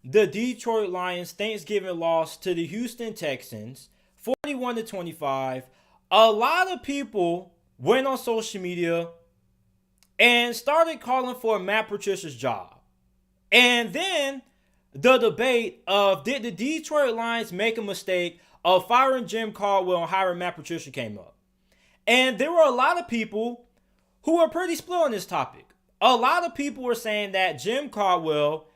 the Detroit Lions Thanksgiving loss to the Houston Texans, 41-25. A lot of people went on social media and started calling for Matt Patricia's job. And then the debate of did the Detroit Lions make a mistake of firing Jim Caldwell and hiring Matt Patricia came up. And there were a lot of people who were pretty split on this topic. A lot of people were saying that Jim Caldwell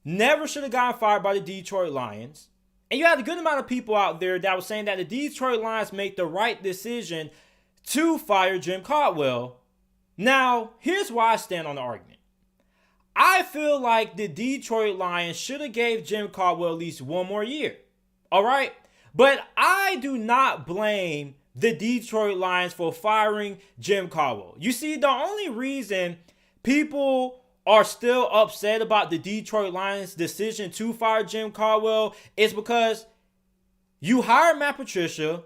never should have gotten fired by the Detroit Lions. And you had a good amount of people out there that were saying that the Detroit Lions made the right decision to fire Jim Caldwell. Now, here's why I stand on the argument. I feel like the Detroit Lions should have gave Jim Caldwell at least one more year. All right? But I do not blame the Detroit Lions for firing Jim Caldwell. You see, the only reason people are still upset about the Detroit Lions' decision to fire Jim Caldwell is because you hired Matt Patricia,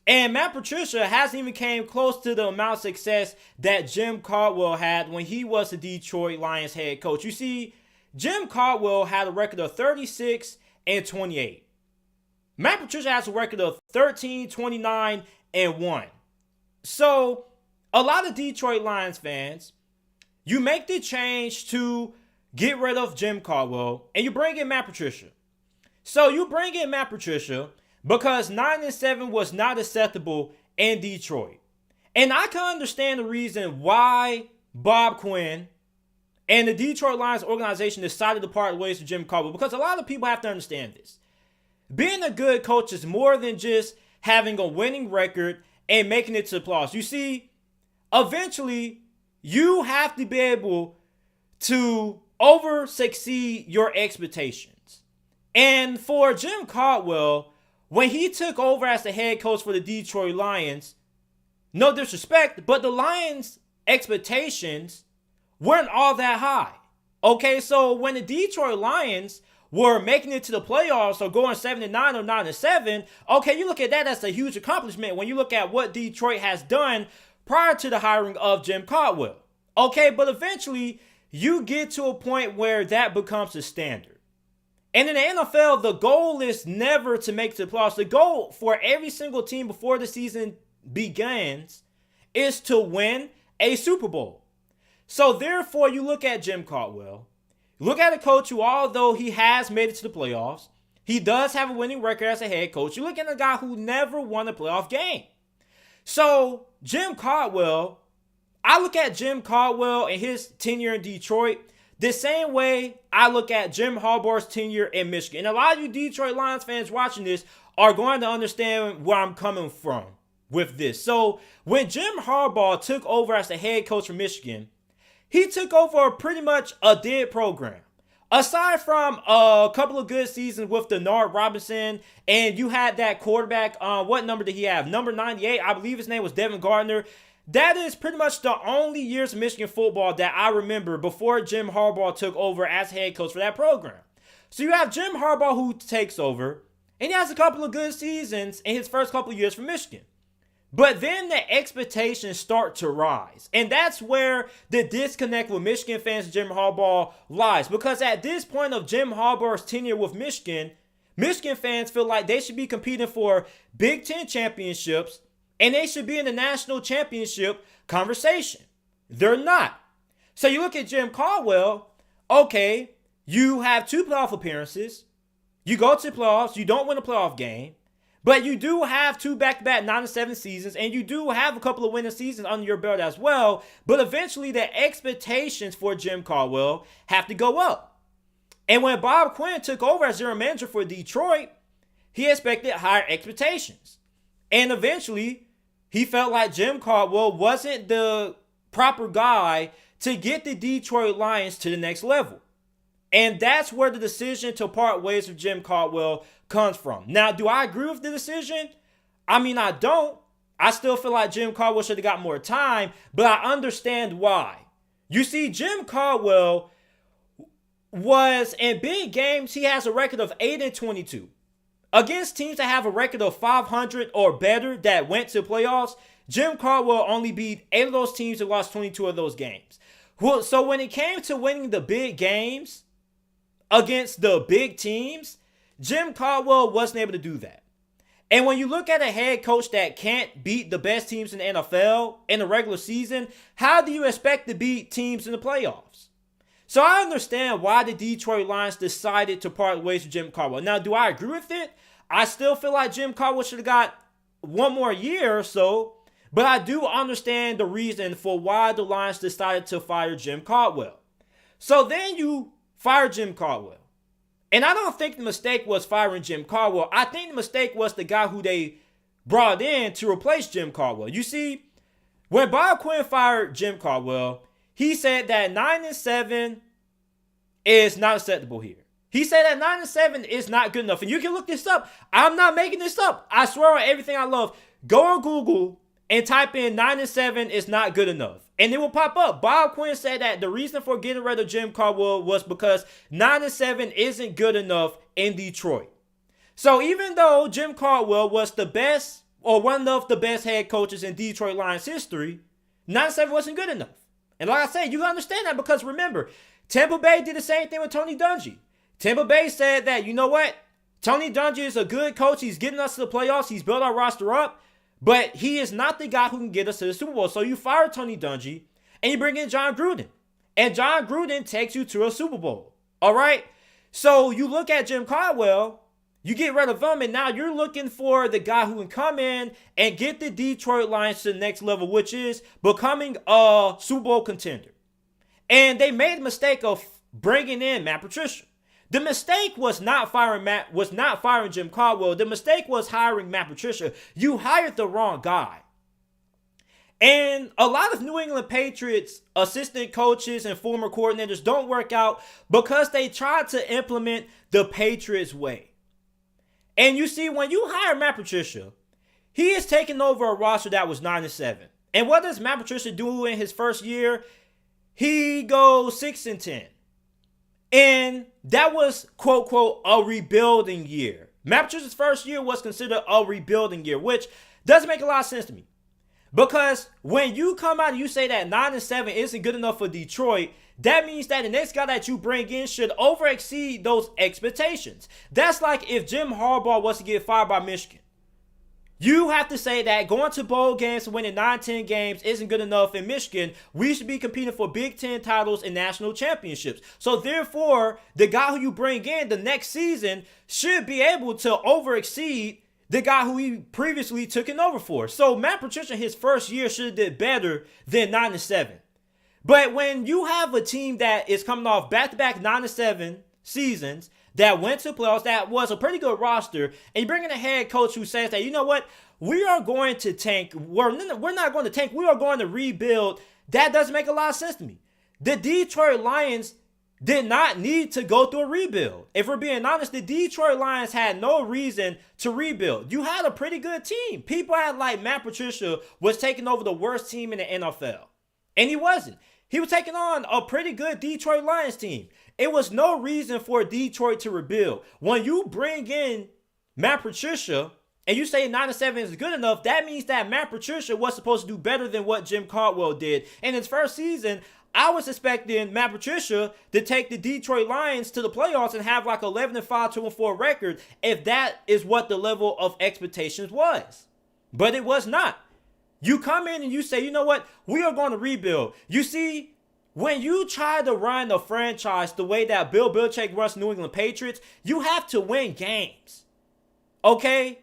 and Matt Patricia hasn't even came close to the amount of success that Jim Caldwell had when he was the Detroit Lions head coach. You see, Jim Caldwell had a record of 36-28. Matt Patricia has a record of 13-29-1. So, a lot of Detroit Lions fans, you make the change to get rid of Jim Caldwell, and you bring in Matt Patricia. So, you bring in Matt Patricia because 9-7 was not acceptable in Detroit. And I can understand the reason why Bob Quinn and the Detroit Lions organization decided to part ways with Jim Caldwell, because a lot of people have to understand this. Being a good coach is more than just having a winning record and making it to the playoffs. You see, eventually, you have to be able to over-succeed your expectations. And for Jim Caldwell, when he took over as the head coach for the Detroit Lions, no disrespect, but the Lions' expectations weren't all that high. Okay, so when the Detroit Lions were making it to the playoffs or going 7-9 or 9-7, okay, you look at that as a huge accomplishment when you look at what Detroit has done prior to the hiring of Jim Caldwell. Okay, but eventually you get to a point where that becomes the standard. And in the NFL, the goal is never to make it to the playoffs. The goal for every single team before the season begins is to win a Super Bowl. So therefore, you look at Jim Caldwell. Look at a coach who, although he has made it to the playoffs, he does have a winning record as a head coach. You look at a guy who never won a playoff game. So, Jim Caldwell, I look at Jim Caldwell and his tenure in Detroit the same way I look at Jim Harbaugh's tenure in Michigan. And a lot of you Detroit Lions fans watching this are going to understand where I'm coming from with this. So, when Jim Harbaugh took over as the head coach for Michigan, he took over pretty much a dead program. Aside from a couple of good seasons with Denard Robinson, and you had that quarterback, what number did he have? Number 98, I believe his name was Devin Gardner. That is pretty much the only years of Michigan football that I remember before Jim Harbaugh took over as head coach for that program. So you have Jim Harbaugh who takes over, and he has a couple of good seasons in his first couple of years for Michigan. But then the expectations start to rise. And that's where the disconnect with Michigan fans and Jim Harbaugh lies. Because at this point of Jim Harbaugh's tenure with Michigan, Michigan fans feel like they should be competing for Big Ten championships and they should be in the national championship conversation. They're not. So you look at Jim Caldwell, okay, you have 2 playoff appearances. You go to the playoffs, you don't win a playoff game. But you do have 2 back-to-back 9-7 seasons, and you do have a couple of winning seasons under your belt as well. But eventually, the expectations for Jim Caldwell have to go up. And when Bob Quinn took over as general manager for Detroit, he expected higher expectations. And eventually, he felt like Jim Caldwell wasn't the proper guy to get the Detroit Lions to the next level. And that's where the decision to part ways with Jim Caldwell comes from. Now, do I agree with the decision? I mean, I don't. I still feel like Jim Caldwell should have got more time, but I understand why. You see, Jim Caldwell was in big games, he has a record of 8-22. Against teams that have a record of 500 or better that went to playoffs, Jim Caldwell only beat 8 of those teams and lost 22 of those games. Well, so when it came to winning the big games, against the big teams, Jim Caldwell wasn't able to do that. And when you look at a head coach that can't beat the best teams in the NFL in the regular season, how do you expect to beat teams in the playoffs? So I understand why the Detroit Lions decided to part ways with Jim Caldwell. Now, do I agree with it? I still feel like Jim Caldwell should have got one more year or so, but I do understand the reason for why the Lions decided to fire Jim Caldwell. So then you fire Jim Caldwell. And I don't think the mistake was firing Jim Caldwell. I think the mistake was the guy who they brought in to replace Jim Caldwell. You see, when Bob Quinn fired Jim Caldwell, he said that 9-7 is not acceptable here. He said that 9-7 is not good enough. And you can look this up. I'm not making this up. I swear on everything I love. Go on Google and type in 9-7 is not good enough. And it will pop up. Bob Quinn said that the reason for getting rid of Jim Caldwell was because 9-7 isn't good enough in Detroit. So even though Jim Caldwell was the best or one of the best head coaches in Detroit Lions history, 9-7 wasn't good enough. And like I said, you can understand that because remember, Tampa Bay did the same thing with Tony Dungy. Tampa Bay said that, you know what? Tony Dungy is a good coach. He's getting us to the playoffs. He's built our roster up. But he is not the guy who can get us to the Super Bowl. So you fire Tony Dungy and you bring in John Gruden. And John Gruden takes you to a Super Bowl. All right? So you look at Jim Caldwell, you get rid of him, and now you're looking for the guy who can come in and get the Detroit Lions to the next level, which is becoming a Super Bowl contender. And they made the mistake of bringing in Matt Patricia. The mistake was not firing Jim Caldwell. The mistake was hiring Matt Patricia. You hired the wrong guy. And a lot of New England Patriots assistant coaches and former coordinators don't work out because they tried to implement the Patriots way. And you see, when you hire Matt Patricia, he is taking over a roster that was 9-7. And what does Matt Patricia do in his first year? He goes 6-10. And that was, quote, quote, a rebuilding year. Matt Patricia's first year was considered a rebuilding year, which doesn't make a lot of sense to me. Because when you come out and you say that 9-7 isn't good enough for Detroit, that means that the next guy that you bring in should over-exceed those expectations. That's like if Jim Harbaugh was to get fired by Michigan. You have to say that going to bowl games and winning 9-10 games isn't good enough in Michigan. We should be competing for Big Ten titles and national championships. So therefore, the guy who you bring in the next season should be able to over-exceed the guy who he previously took it over for. So Matt Patricia, his first year, should have did better than 9-7. But when you have a team that is coming off back-to-back 9-7 seasons, that went to playoffs, that was a pretty good roster, and you bring in a head coach who says that, you know what, we are going to tank. We're not going to tank. We are going to rebuild. That doesn't make a lot of sense to me. The Detroit Lions did not need to go through a rebuild. If we're being honest, the Detroit Lions had no reason to rebuild. You had a pretty good team. People had like Matt Patricia was taking over the worst team in the NFL. And he wasn't. He was taking on a pretty good Detroit Lions team. It was no reason for Detroit to rebuild. When you bring in Matt Patricia and you say 9-7 is good enough, that means that Matt Patricia was supposed to do better than what Jim Caldwell did. In his first season, I was expecting Matt Patricia to take the Detroit Lions to the playoffs and have like 11-5, 2-4 record if that is what the level of expectations was. But it was not. You come in and you say, you know what, we are going to rebuild. You see, when you try to run a franchise the way that Bill Belichick runs New England Patriots, you have to win games. Okay?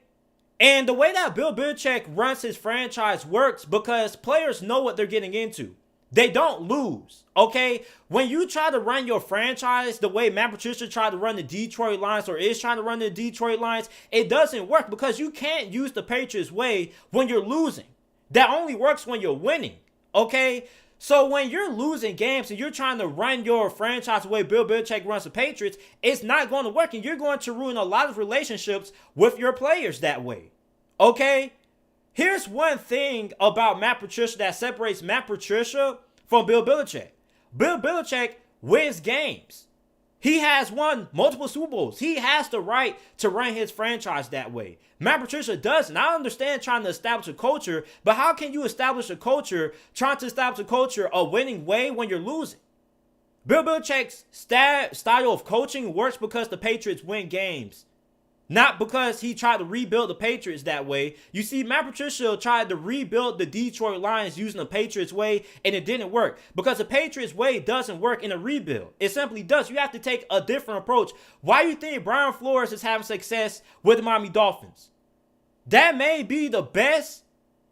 And the way that Bill Belichick runs his franchise works because players know what they're getting into. They don't lose. Okay? When you try to run your franchise the way Matt Patricia tried to run the Detroit Lions or is trying to run the Detroit Lions, it doesn't work because you can't use the Patriots way when you're losing. That only works when you're winning. Okay? So when you're losing games and you're trying to run your franchise the way Bill Belichick runs the Patriots, it's not going to work. And you're going to ruin a lot of relationships with your players that way. Okay? Here's one thing about Matt Patricia that separates Matt Patricia from Bill Belichick. Bill Belichick wins games. He has won multiple Super Bowls. He has the right to run his franchise that way. Matt Patricia doesn't. I understand trying to establish a culture, but how can you establish a culture trying to establish a culture a winning way when you're losing? Bill Belichick's style of coaching works because the Patriots win games. Not because he tried to rebuild the Patriots that way. You see, Matt Patricia tried to rebuild the Detroit Lions using the Patriots way, and it didn't work. Because the Patriots way doesn't work in a rebuild. It simply does. You have to take a different approach. Why do you think Brian Flores is having success with the Miami Dolphins? That may be the best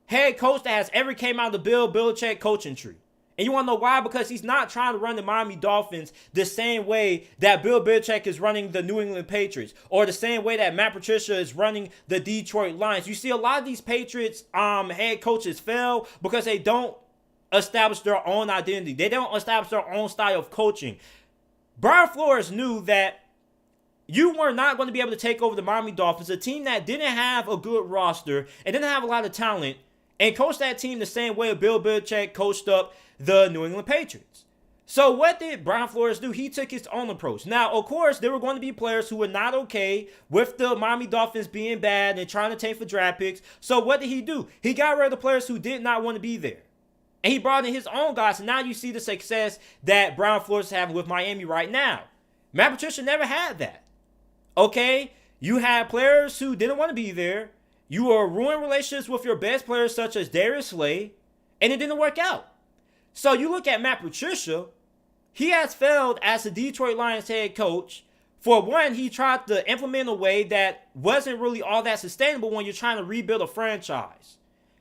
head coach that has ever came out of the Bill Belichick coaching tree. And you want to know why? Because he's not trying to run the Miami Dolphins the same way that Bill Belichick is running the New England Patriots, or the same way that Matt Patricia is running the Detroit Lions. You see, a lot of these Patriots head coaches fail because they don't establish their own identity. They don't establish their own style of coaching. Brian Flores knew that you were not going to be able to take over the Miami Dolphins, a team that didn't have a good roster and didn't have a lot of talent, and coach that team the same way Bill Belichick coached up the New England Patriots. So what did Brian Flores do? He took his own approach. Now, of course, there were going to be players who were not okay with the Miami Dolphins being bad and trying to tank for draft picks. So what did he do? He got rid of the players who did not want to be there. And he brought in his own guys. And now you see the success that Brian Flores is having with Miami right now. Matt Patricia never had that. Okay? You had players who didn't want to be there. You were ruining relationships with your best players such as Darius Slay. And it didn't work out. So you look at Matt Patricia, he has failed as the Detroit Lions head coach. For one, he tried to implement a way that wasn't really all that sustainable when you're trying to rebuild a franchise.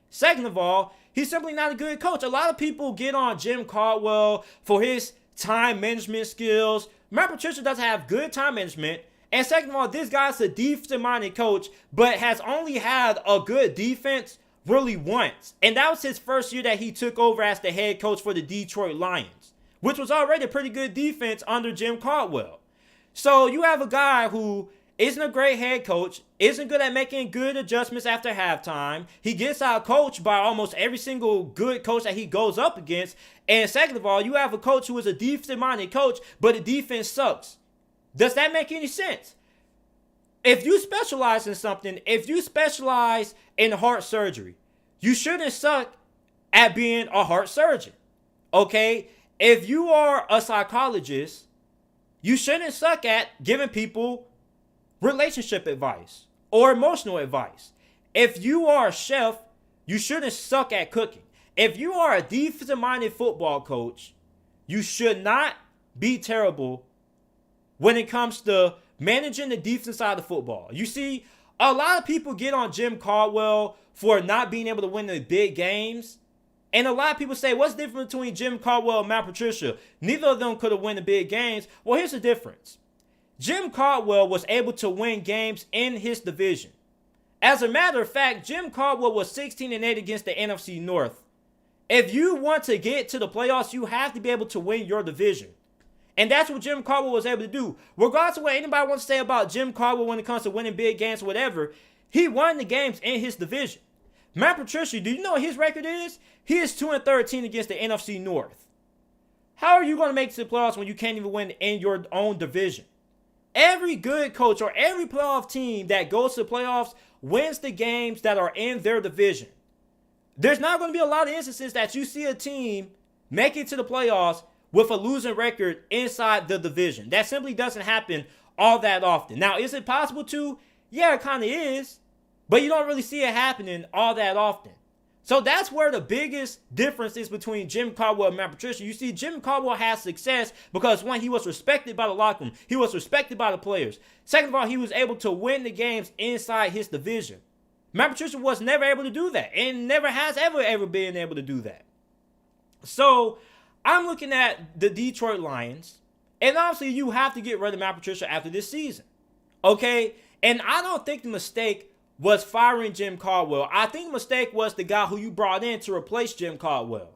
Second of all, he's simply not a good coach. A lot of people get on Jim Caldwell for his time management skills. Matt Patricia doesn't have good time management. And second of all, this guy's a defensive-minded coach, but has only had a good defense really once. And that was his first year that he took over as the head coach for the Detroit Lions, which was already a pretty good defense under Jim Caldwell. So you have a guy who isn't a great head coach, isn't good at making good adjustments after halftime. He gets out coached by almost every single good coach that he goes up against. And second of all, you have a coach who is a defensive-minded coach, but the defense sucks. Does that make any sense? If you specialize in something, if you specialize in heart surgery, you shouldn't suck at being a heart surgeon. Okay? If you are a psychologist, you shouldn't suck at giving people relationship advice or emotional advice. If you are a chef, you shouldn't suck at cooking. If you are a defensive-minded football coach, you should not be terrible when it comes to managing the defense side of football. You see, a lot of people get on Jim Caldwell for not being able to win the big games. And a lot of people say, what's the difference between Jim Caldwell and Matt Patricia? Neither of them could have won the big games. Well, here's the difference. Jim Caldwell was able to win games in his division. As a matter of fact, Jim Caldwell was 16-8 against the NFC North. If you want to get to the playoffs, you have to be able to win your division. And that's what Jim Caldwell was able to do. Regardless of what anybody wants to say about Jim Caldwell when it comes to winning big games or whatever, he won the games in his division. Matt Patricia, do you know what his record is? He is 2-13 against the NFC North. How are you going to make it to the playoffs when you can't even win in your own division? Every good coach or every playoff team that goes to the playoffs wins the games that are in their division. There's not going to be a lot of instances that you see a team make it to the playoffs with a losing record inside the division. That simply doesn't happen all that often. Now, is it possible to? Yeah, it kind of is. But you don't really see it happening all that often. So that's where the biggest difference is between Jim Caldwell and Matt Patricia. You see, Jim Caldwell has success because, one, he was respected by the locker room. He was respected by the players. Second of all, he was able to win the games inside his division. Matt Patricia was never able to do that and never has ever been able to do that. So I'm looking at the Detroit Lions, and obviously you have to get rid of Matt Patricia after this season. Okay? And I don't think the mistake was firing Jim Caldwell. I think the mistake was the guy who you brought in to replace Jim Caldwell.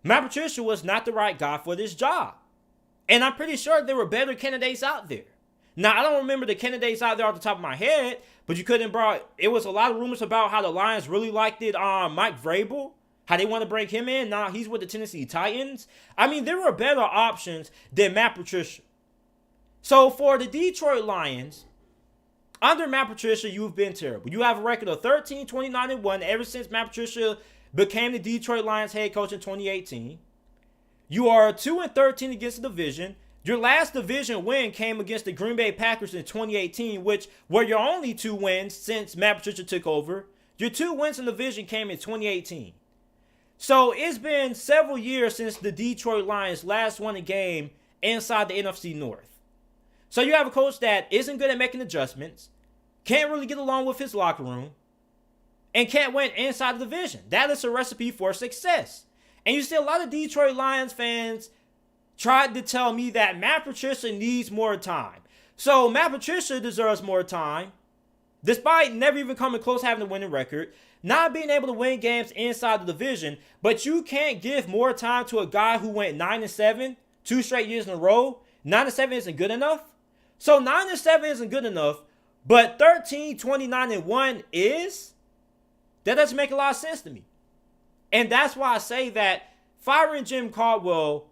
Matt Patricia was not the right guy for this job. And I'm pretty sure there were better candidates out there. Now, I don't remember the candidates out there off the top of my head, but you couldn't it was a lot of rumors about how the Lions really liked it on Mike Vrabel, how they want to bring him in. Now he's with the Tennessee Titans. I mean, there were better options than Matt Patricia. So for the Detroit Lions, under Matt Patricia, you've been terrible. You have a record of 13-29-1 ever since Matt Patricia became the Detroit Lions head coach in 2018. You are 2-13 against the division. Your last division win came against the Green Bay Packers in 2018, which were your only 2 wins since Matt Patricia took over. Your 2 wins in the division came in 2018. So it's been several years since the Detroit Lions last won a game inside the NFC North. So you have a coach that isn't good at making adjustments, can't really get along with his locker room, and can't win inside the division. That is a recipe for success. And you see a lot of Detroit Lions fans tried to tell me that Matt Patricia needs more time. So Matt Patricia deserves more time, despite never even coming close having a winning record, not being able to win games inside the division. But you can't give more time to a guy who went 9-7 2 straight years in a row. 9-7 isn't good enough. So 9-7 isn't good enough, but 13-29-1 is? That doesn't make a lot of sense to me. And that's why I say that firing Jim Caldwell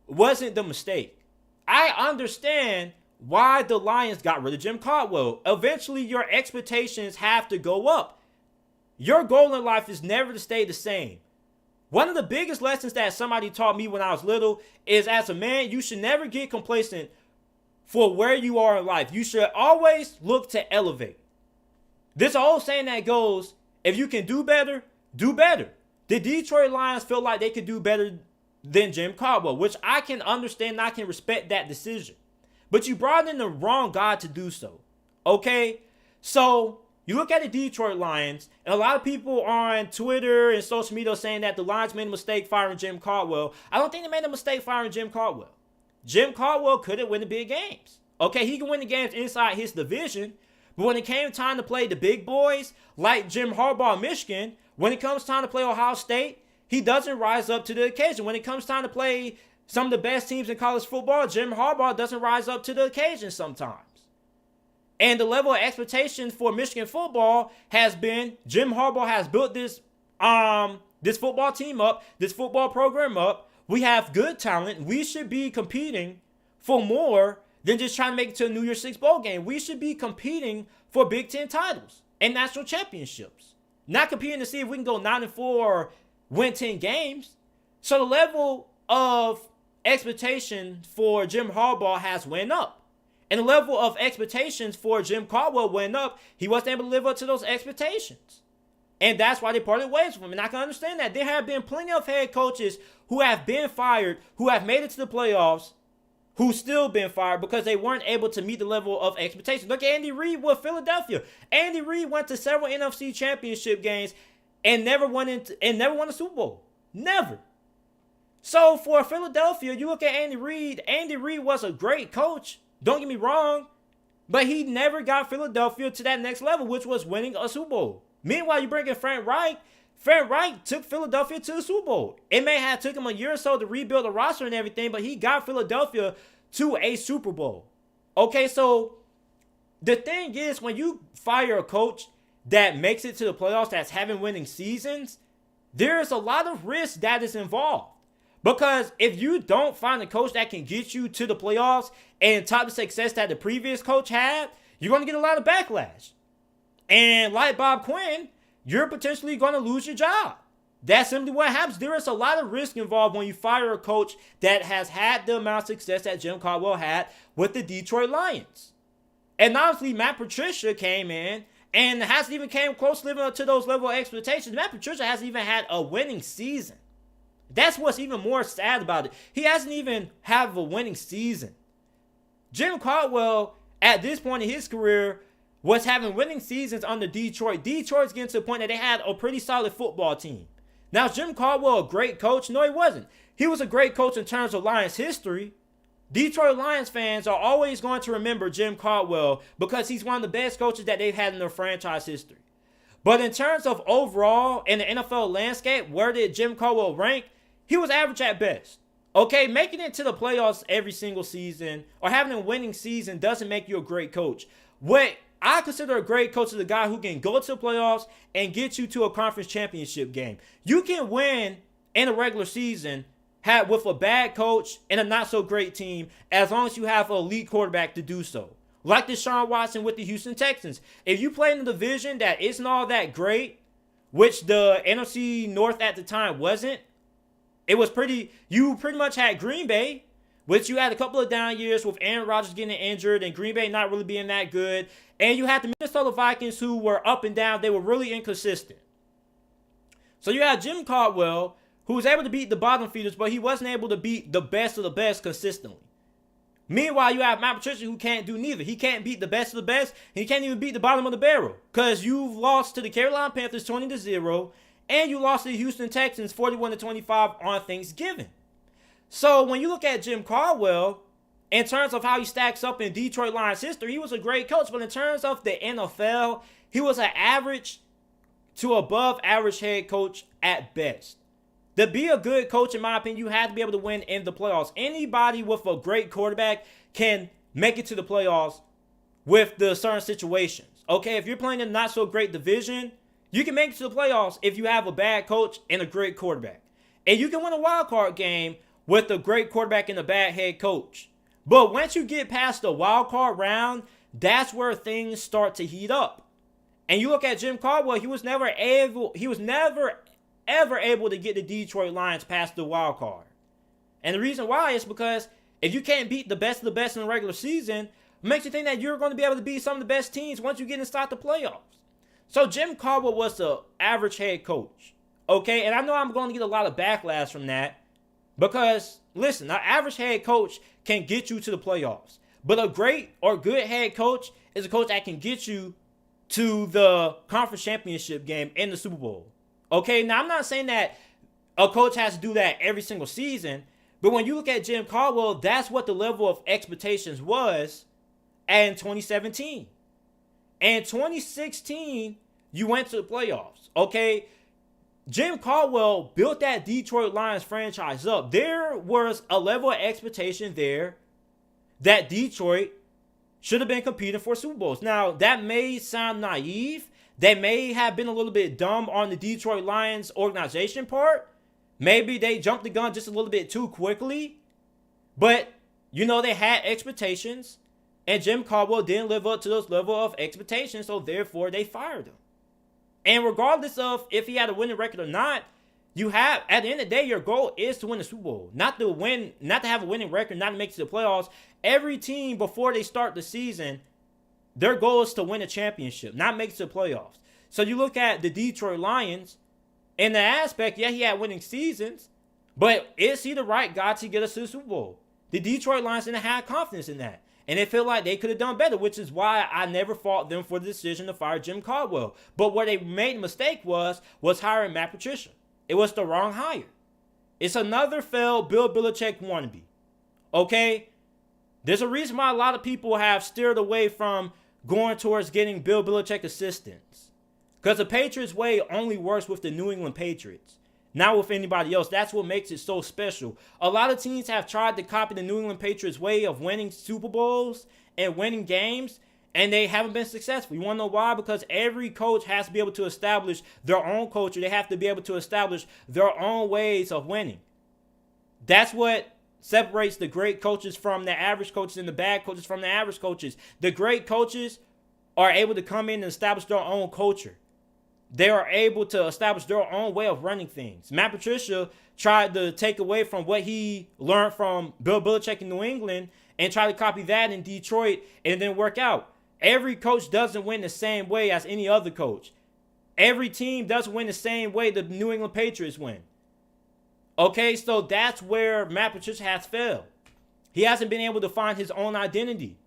wasn't the mistake. I understand why the Lions got rid of Jim Caldwell. Eventually, your expectations have to go up. Your goal in life is never to stay the same. One of the biggest lessons that somebody taught me when I was little is, as a man, you should never get complacent for where you are in life. You should always look to elevate. This old saying that goes, if you can do better, do better. The Detroit Lions feel like they could do better than Jim Caldwell, which I can understand and I can respect that decision. But you brought in the wrong guy to do so. Okay? So you look at the Detroit Lions, and a lot of people on Twitter and social media saying that the Lions made a mistake firing Jim Caldwell. I don't think they made a mistake firing Jim Caldwell. Jim Caldwell couldn't win the big games. Okay, he can win the games inside his division, but when it came time to play the big boys, like Jim Harbaugh in Michigan, when it comes time to play Ohio State, he doesn't rise up to the occasion. When it comes time to play some of the best teams in college football, Jim Harbaugh doesn't rise up to the occasion sometimes. And the level of expectations for Michigan football has been, Jim Harbaugh has built this football team up, this football program up. We have good talent. We should be competing for more than just trying to make it to a New Year's Six bowl game. We should be competing for Big Ten titles and national championships. Not competing to see if we can go 9-4 or win 10 games. So the level of expectation for Jim Harbaugh has went up. And the level of expectations for Jim Caldwell went up. He wasn't able to live up to those expectations. And that's why they parted ways with him. And I can understand that. There have been plenty of head coaches who have been fired, who have made it to the playoffs, who still been fired because they weren't able to meet the level of expectations. Look at Andy Reid with Philadelphia. Andy Reid went to several NFC championship games and never won a Super Bowl. Never. So for Philadelphia, you look at Andy Reid. Andy Reid was a great coach. Don't get me wrong. But he never got Philadelphia to that next level, which was winning a Super Bowl. Meanwhile, you bring in Frank Reich. Frank Reich took Philadelphia to the Super Bowl. It may have took him a year or so to rebuild the roster and everything, but he got Philadelphia to a Super Bowl. Okay, so the thing is, when you fire a coach that makes it to the playoffs, that's having winning seasons, there is a lot of risk that is involved. Because if you don't find a coach that can get you to the playoffs and type of success that the previous coach had, you're going to get a lot of backlash. And like Bob Quinn, you're potentially going to lose your job. That's simply what happens. There is a lot of risk involved when you fire a coach that has had the amount of success that Jim Caldwell had with the Detroit Lions. And honestly, Matt Patricia came in and hasn't even came close to living up to those level of expectations. Matt Patricia hasn't even had a winning season. That's what's even more sad about it. He hasn't even had a winning season. Jim Caldwell, at this point in his career, was having winning seasons under Detroit. Detroit's getting to the point that they had a pretty solid football team. Now, is Jim Caldwell a great coach? No, he wasn't. He was a great coach in terms of Lions history. Detroit Lions fans are always going to remember Jim Caldwell because he's one of the best coaches that they've had in their franchise history. But in terms of overall in the NFL landscape, where did Jim Caldwell rank? He was average at best. Okay, making it to the playoffs every single season or having a winning season doesn't make you a great coach. What I consider a great coach is a guy who can go to the playoffs and get you to a conference championship game. You can win in a regular season with a bad coach and a not so great team as long as you have an elite quarterback to do so. Like Deshaun Watson with the Houston Texans. If you play in a division that isn't all that great, which the NFC North at the time wasn't, You pretty much had Green Bay, which you had a couple of down years with Aaron Rodgers getting injured and Green Bay not really being that good. And you had the Minnesota Vikings who were up and down. They were really inconsistent. So you had Jim Caldwell, who was able to beat the bottom feeders, but he wasn't able to beat the best of the best consistently. Meanwhile, you have Matt Patricia, who can't do neither. He can't beat the best of the best. He can't even beat the bottom of the barrel because you've lost to the Carolina Panthers 20-0, and you lost to the Houston Texans 41-25 on Thanksgiving. So when you look at Jim Caldwell, in terms of how he stacks up in Detroit Lions history, he was a great coach. But in terms of the NFL, he was an average to above average head coach at best. To be a good coach, in my opinion, you have to be able to win in the playoffs. Anybody with a great quarterback can make it to the playoffs with the certain situations. Okay, if you're playing in a not so great division, you can make it to the playoffs if you have a bad coach and a great quarterback. And you can win a wild card game with a great quarterback and a bad head coach. But once you get past the wild card round, that's where things start to heat up. And you look at Jim Caldwell, he was never ever able to get the Detroit Lions past the wild card. And the reason why is because if you can't beat the best of the best in the regular season, it makes you think that you're going to be able to beat some of the best teams once you get inside the playoffs. So Jim Caldwell was the average head coach. Okay, and I know I'm going to get a lot of backlash from that because, listen, an average head coach can get you to the playoffs. But a great or good head coach is a coach that can get you to the conference championship game and the Super Bowl. Okay, now I'm not saying that a coach has to do that every single season, but when you look at Jim Caldwell, that's what the level of expectations was in 2017. And 2016, you went to the playoffs. Okay, Jim Caldwell built that Detroit Lions franchise up. There was a level of expectation there that Detroit should have been competing for Super Bowls. Now, that may sound naive. They may have been a little bit dumb on the Detroit Lions organization part. Maybe they jumped the gun just a little bit too quickly. But, they had expectations. And Jim Caldwell didn't live up to those level of expectations. So, therefore, they fired him. And regardless of if he had a winning record or not, at the end of the day, your goal is to win the Super Bowl. Not to have a winning record, not to make it to the playoffs. Every team, before they start the season, their goal is to win a championship, not make it to the playoffs. So you look at the Detroit Lions, in the aspect, yeah, he had winning seasons, but is he the right guy to get us to the Super Bowl? The Detroit Lions didn't have confidence in that. And they feel like they could have done better, which is why I never fault them for the decision to fire Jim Caldwell. But where they made a mistake was hiring Matt Patricia. It was the wrong hire. It's another failed Bill Belichick wannabe. Okay? There's a reason why a lot of people have steered away from going towards getting Bill Belichick assistants. Because the Patriots way only works with the New England Patriots, not with anybody else. That's what makes it so special. A lot of teams have tried to copy the New England Patriots way of winning Super Bowls and winning games, and they haven't been successful. You want to know why? Because every coach has to be able to establish their own culture. They have to be able to establish their own ways of winning. That's what separates the great coaches from the average coaches and the bad coaches from the average coaches. The great coaches are able to come in and establish their own culture. They are able to establish their own way of running things. Matt Patricia tried to take away from what he learned from Bill Belichick in New England and try to copy that in Detroit, and it didn't work out. Every coach doesn't win the same way as any other coach. Every team doesn't win the same way the New England Patriots win. Okay, so that's where Matt Patricia has failed. He hasn't been able to find his own identity.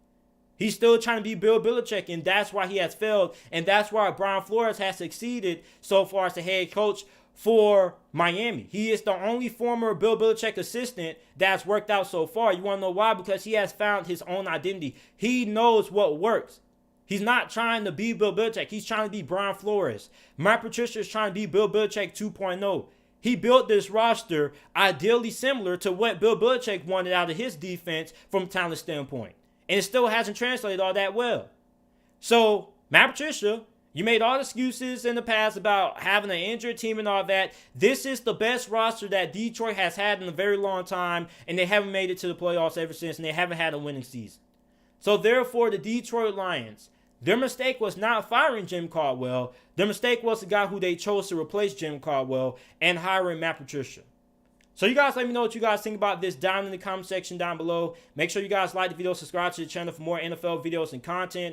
He's still trying to be Bill Belichick, and that's why he has failed. And that's why Brian Flores has succeeded so far as the head coach for Miami. He is the only former Bill Belichick assistant that's worked out so far. You want to know why? Because he has found his own identity. He knows what works. He's not trying to be Bill Belichick. He's trying to be Brian Flores. Matt Patricia is trying to be Bill Belichick 2.0. He built this roster ideally similar to what Bill Belichick wanted out of his defense from a talent standpoint. And it still hasn't translated all that well. So, Matt Patricia, you made all the excuses in the past about having an injured team and all that. This is the best roster that Detroit has had in a very long time, and they haven't made it to the playoffs ever since, and they haven't had a winning season. So, therefore, the Detroit Lions, their mistake was not firing Jim Caldwell. Their mistake was the guy who they chose to replace Jim Caldwell and hiring Matt Patricia. So you guys let me know what you guys think about this down in the comment section down below. Make sure you guys like the video, subscribe to the channel for more NFL videos and content.